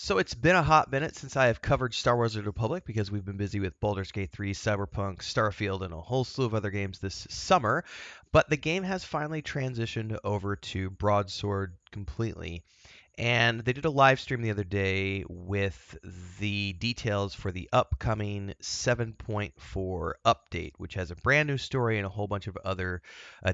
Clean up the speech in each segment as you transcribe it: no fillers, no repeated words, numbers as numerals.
So it's been a hot minute since I have covered Star Wars: The Republic because we've been busy with Baldur's Gate 3, Cyberpunk, Starfield, and a whole slew of other games this summer. But the game has finally transitioned over to Broadsword completely. And they did a live stream the other day with the details for the upcoming 7.4 update, which has a brand new story and a whole bunch of other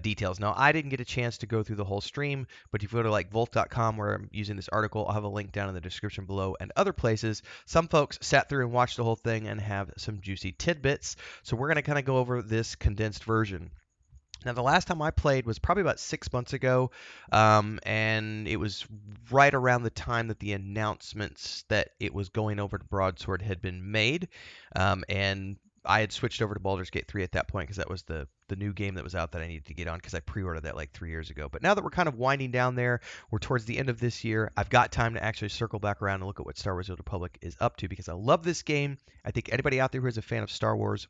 details. Now, I didn't get a chance to go through the whole stream, but if you go to like Volt.com where I'm using this article, I'll have a link down in the description below and other places. Some folks sat through and watched the whole thing and have some juicy tidbits. So we're going to kind of go over this condensed version. Now, the last time I played was probably about 6 months ago, and it was right around the time that the announcements that it was going over to Broadsword had been made, and I had switched over to Baldur's Gate 3 at that point because that was the new game that was out that I needed to get on because I pre-ordered that like 3 years ago. But now that we're kind of winding down there, we're towards the end of this year, I've got time to actually circle back around and look at what Star Wars: The Old Republic is up to because I love this game. I think anybody out there who is a fan of Star Wars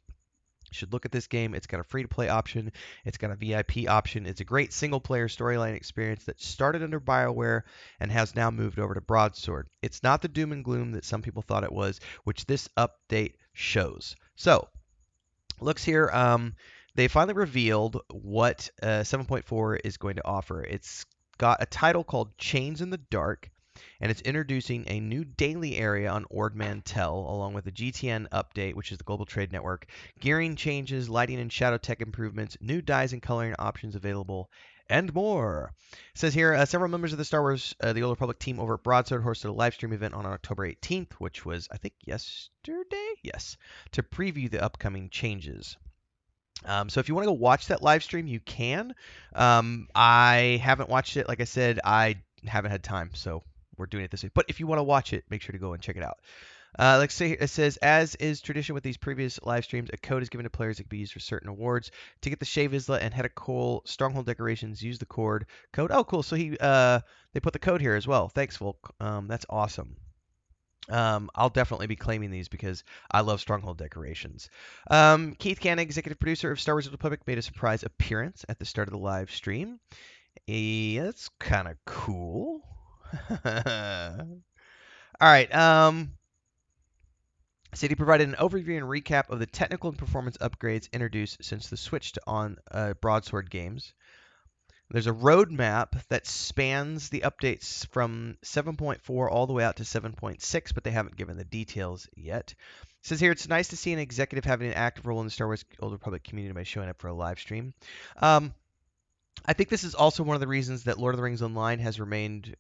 should look at this game. It's got a free to play option, it's got a VIP option. It's a great single player storyline experience that started under BioWare and has now moved over to Broadsword. It's not the doom and gloom that some people thought it was, which this update shows. So, looks here. They finally revealed what 7.4 is going to offer. It's got a title called Chains in the Dark, and it's introducing a new daily area on Ord Mantell, along with a GTN update, which is the Global Trade Network, gearing changes, lighting and shadow tech improvements, new dyes and coloring options available, and more. It says here, several members of the Star Wars The Old Republic team over at Broadsword hosted a live stream event on October 18th, which was, I think, yesterday? Yes, to preview the upcoming changes. So if you want to go watch that live stream, you can. I haven't watched it. Like I said, I haven't had time, so we're doing it this week. But if you want to watch it, make sure to go and check it out. Like say it says, as is tradition with these previous live streams, a code is given to players that can be used for certain awards. To get the Shave Isla and Hedda Cole Stronghold decorations, use the code. Oh, cool. So they put the code here as well. Thanks, Volk. That's awesome. I'll definitely be claiming these because I love Stronghold decorations. Keith Cannon, executive producer of Star Wars: The Republic, made a surprise appearance at the start of the live stream. That's kind of cool. All right. City provided an overview and recap of the technical and performance upgrades introduced since the switch to on Broadsword games. There's a roadmap that spans the updates from 7.4 all the way out to 7.6, but they haven't given the details yet. It says here, it's nice to see an executive having an active role in the Star Wars Old Republic community by showing up for a live stream. I think this is also one of the reasons that Lord of the Rings Online has remained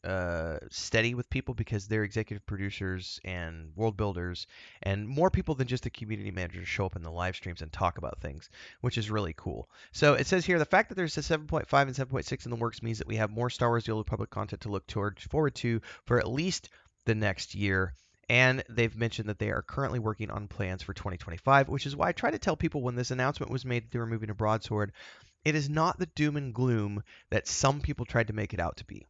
steady with people because they're executive producers and world builders and more people than just the community managers show up in the live streams and talk about things, which is really cool. So it says here, the fact that there's a 7.5 and 7.6 in the works means that we have more Star Wars: The Old Republic content to look forward to for at least the next year. And they've mentioned that they are currently working on plans for 2025, which is why I try to tell people when this announcement was made that they were moving to Broadsword, it is not the doom and gloom that some people tried to make it out to be.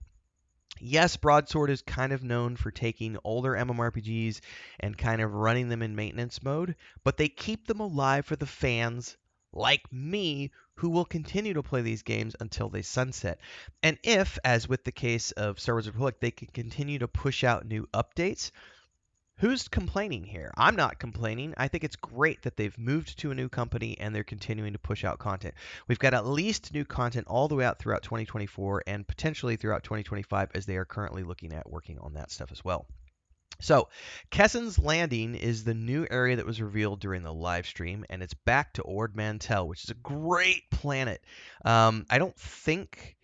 Yes, Broadsword is kind of known for taking older MMORPGs and kind of running them in maintenance mode, but they keep them alive for the fans like me who will continue to play these games until they sunset. And if, as with the case of Star Wars: Republic, they can continue to push out new updates, who's complaining here? I'm not complaining. I think it's great that they've moved to a new company and they're continuing to push out content. We've got at least new content all the way out throughout 2024 and potentially throughout 2025 as they are currently looking at working on that stuff as well. So, Kessen's Landing is the new area that was revealed during the live stream, and it's back to Ord Mantell, which is a great planet. I don't think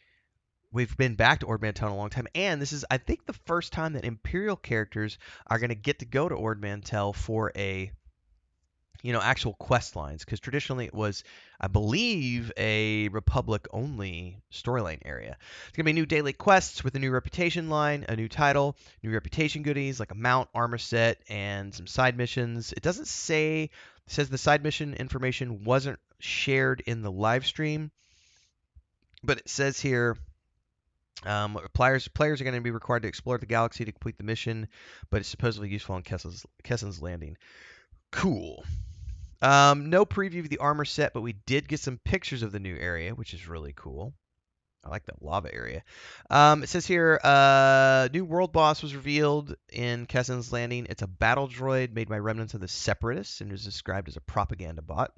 we've been back to Ord Mantell in a long time, and this is, I think, the first time that Imperial characters are going to get to go to Ord Mantell for a, actual quest lines, because traditionally it was, I believe, a Republic-only storyline area. It's going to be new daily quests with a new reputation line, a new title, new reputation goodies like a mount, armor set, and some side missions. It doesn't say, it says the side mission information wasn't shared in the live stream, but it says here, players are going to be required to explore the galaxy to complete the mission, but it's supposedly useful on Kessen's Landing. Cool. No preview of the armor set, but we did get some pictures of the new area, which is really cool. I like that lava area. It says here, new world boss was revealed in Kessen's Landing. It's a battle droid made by remnants of the Separatists and is described as a propaganda bot.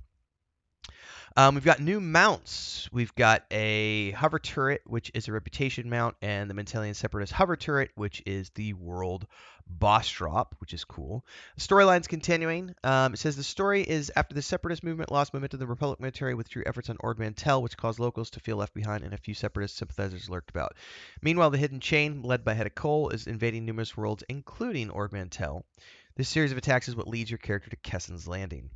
We've got new mounts. We've got a hover turret, which is a reputation mount, and the Mantellian Separatist hover turret, which is the world boss drop, which is cool. The storyline's continuing. It says the story is after the Separatist movement lost momentum, the Republic military withdrew efforts on Ord Mantell, which caused locals to feel left behind, and a few Separatist sympathizers lurked about. Meanwhile, the Hidden Chain, led by Hedda Cole, is invading numerous worlds, including Ord Mantell. This series of attacks is what leads your character to Kessen's Landing.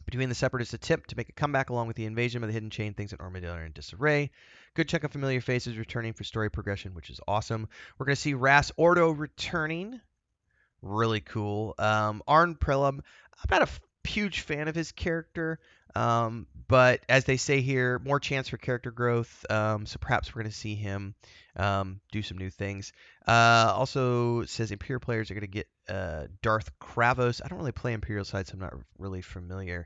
Between the Separatists' attempt to make a comeback along with the invasion of the Hidden Chain, things at Ord Mantell are in disarray. Good chunk of familiar faces returning for story progression, which is awesome. We're going to see Ras Ordo returning. Really cool. Arn Prillum, I'm not a huge fan of his character, but as they say here, more chance for character growth. So perhaps we're going to see him do some new things. Also says Imperial players are going to get Darth Kravos. I don't really play Imperial side, so I'm not really familiar.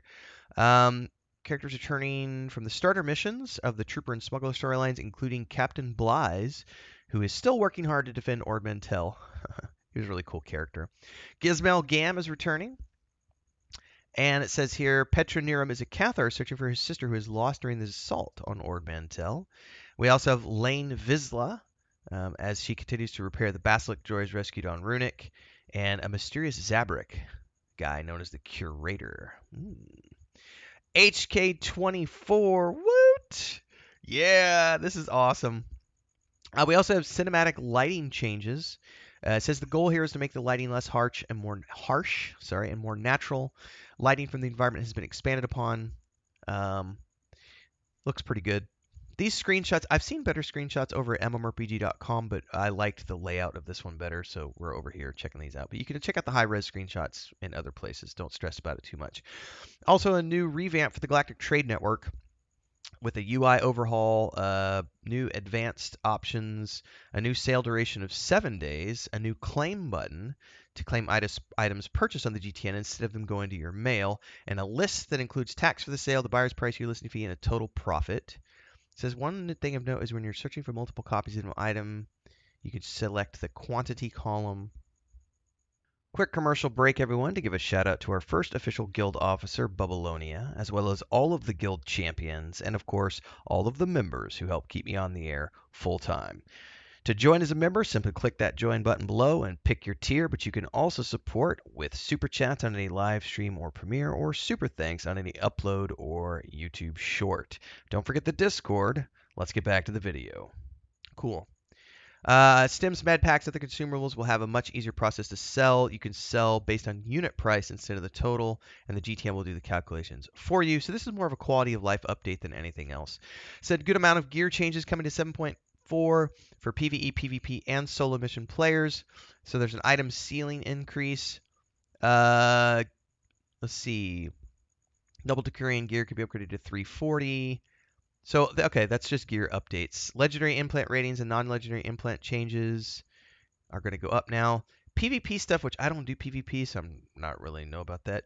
Characters returning from the starter missions of the Trooper and Smuggler storylines, including Captain Blythe, who is still working hard to defend Ord Mantell. He was a really cool character. Gizmel Gam is returning. And it says here, Petra Niram is a Cathar searching for his sister who is lost during the assault on Ord Mantell. We also have Lane Vizsla, as she continues to repair the Basilisk droids rescued on Runic, and a mysterious Zabrak guy known as the Curator. HK24, woot! Yeah, this is awesome. We also have cinematic lighting changes. It says the goal here is to make the lighting less harsh and more natural. Lighting from the environment has been expanded upon. Looks pretty good. These screenshots, I've seen better screenshots over at mmrpg.com, but I liked the layout of this one better, so we're over here checking these out. But you can check out the high-res screenshots in other places. Don't stress about it too much. Also, a new revamp for the Galactic Trade Network with a UI overhaul, new advanced options, a new sale duration of 7 days, a new claim button to claim items purchased on the GTN instead of them going to your mail, and a list that includes tax for the sale, the buyer's price, your listing fee, and a total profit. It says one thing of note is when you're searching for multiple copies of an item, you can select the quantity column. Quick commercial break, everyone, to give a shout out to our first official guild officer, Bubalonia, as well as all of the guild champions, and of course, all of the members who help keep me on the air full time. To join as a member, simply click that join button below and pick your tier, but you can also support with super chats on any live stream or premiere, or super thanks on any upload or YouTube short. Don't forget the Discord. Let's get back to the video. Cool. Stims Med Packs at the consumables will have a much easier process to sell. You can sell based on unit price instead of the total, and the GTM will do the calculations for you. So this is more of a quality of life update than anything else. Said good amount of gear changes coming to 7.4 for PvE, PvP, and solo mission players. So there's an item ceiling increase. Let's see. Double Decurion gear could be upgraded to 340. So, okay, that's just gear updates. Legendary implant ratings and non-legendary implant changes are going to go up now. PvP stuff, which I don't do PvP, so I'm not really know about that.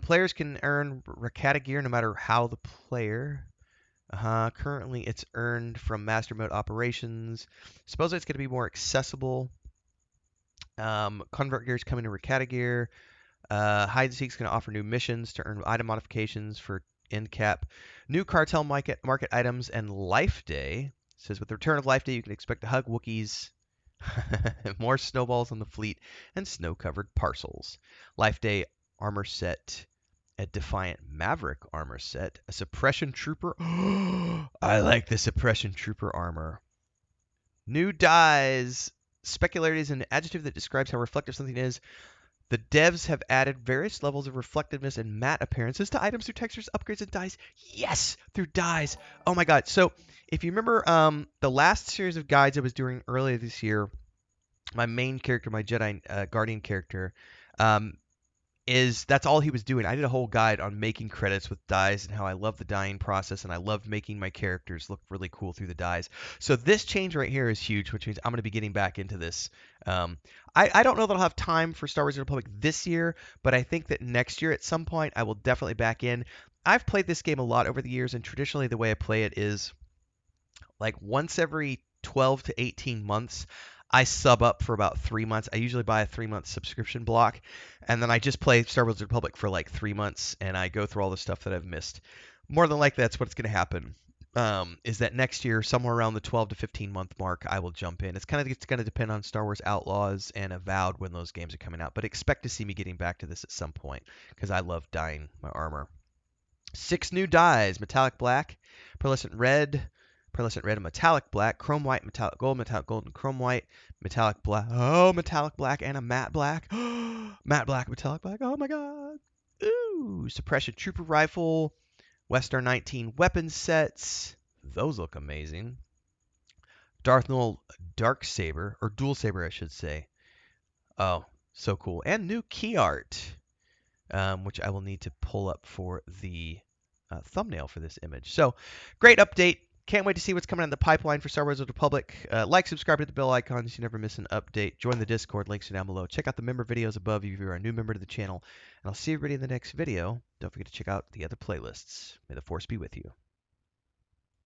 Players can earn Rakata gear no matter how the player. Currently, it's earned from Master Mode operations. Supposedly, it's going to be more accessible. Convert gear is coming to Rakata gear. Hide and Seek is going to offer new missions to earn item modifications for end cap. New cartel market items and Life Day. It says with the return of Life Day, you can expect to hug Wookiees, more snowballs on the fleet, and snow-covered parcels. Life Day armor set, a Defiant Maverick armor set, a Suppression Trooper. I like the Suppression Trooper armor. New dyes. Specularity is an adjective that describes how reflective something is. The devs have added various levels of reflectiveness and matte appearances to items through textures, upgrades, and dyes. Yes, through dyes. Oh my god. So if you remember the last series of guides I was doing earlier this year, my main character, my Jedi Guardian character, that's all he was doing. I did a whole guide on making credits with dyes and how I love the dyeing process, and I loved making my characters look really cool through the dyes. So this change right here is huge, which means I'm going to be getting back into this. I don't know that I'll have time for Star Wars: The Republic this year, but I think that next year at some point I will definitely back in. I've played this game a lot over the years, and traditionally the way I play it is like once every 12 to 18 months, I sub up for about 3 months. I usually buy a 3 month subscription block, and then I just play Star Wars Republic for like 3 months, and I go through all the stuff that I've missed. More than likely, that's what's going to happen. Is that next year, somewhere around the 12 to 15 month mark, I will jump in. It's going to depend on Star Wars Outlaws and Avowed when those games are coming out, but expect to see me getting back to this at some point because I love dyeing my armor. 6 new dyes: metallic black, pearlescent red and metallic black, chrome white, metallic gold, and chrome white, metallic black, oh, metallic black, and a matte black. Matte black, metallic black, oh my god. Ooh, suppression trooper rifle, Western 19 weapon sets. Those look amazing. Darth Nul dark saber, or dual saber, I should say. Oh, so cool. And new key art, which I will need to pull up for the thumbnail for this image. So, great update. Can't wait to see what's coming in the pipeline for Star Wars: The Republic. Like, subscribe, hit the bell icon so you never miss an update. Join the Discord. Links are down below. Check out the member videos above if you're a new member to the channel. And I'll see everybody in the next video. Don't forget to check out the other playlists. May the Force be with you.